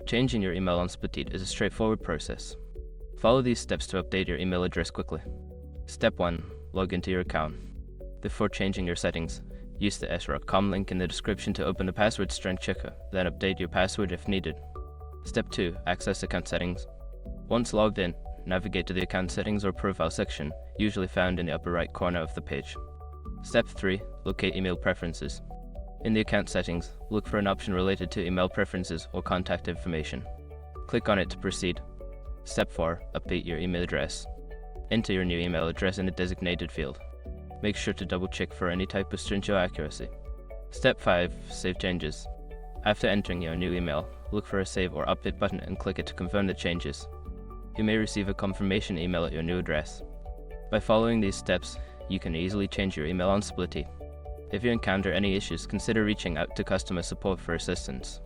Changing your email on Splitit is a straightforward process. Follow these steps to update your email address quickly. Step 1. Log into your account. Before changing your settings, use the srock.com link in the description to open the password strength checker, then update your password if needed. Step 2. Access account settings. Once logged in, navigate to the account settings or profile section, usually found in the upper right corner of the page. Step 3. Locate email preferences. In the account settings, look for an option related to email preferences or contact information. Click on it to proceed. Step 4. Update your email address. Enter your new email address in the designated field. Make sure to double check for any type of string accuracy. Step 5. Save changes. After entering your new email, look for a save or update button and click it to confirm the changes. You may receive a confirmation email at your new address. By following these steps, you can easily change your email on Splitit. If you encounter any issues, consider reaching out to customer support for assistance.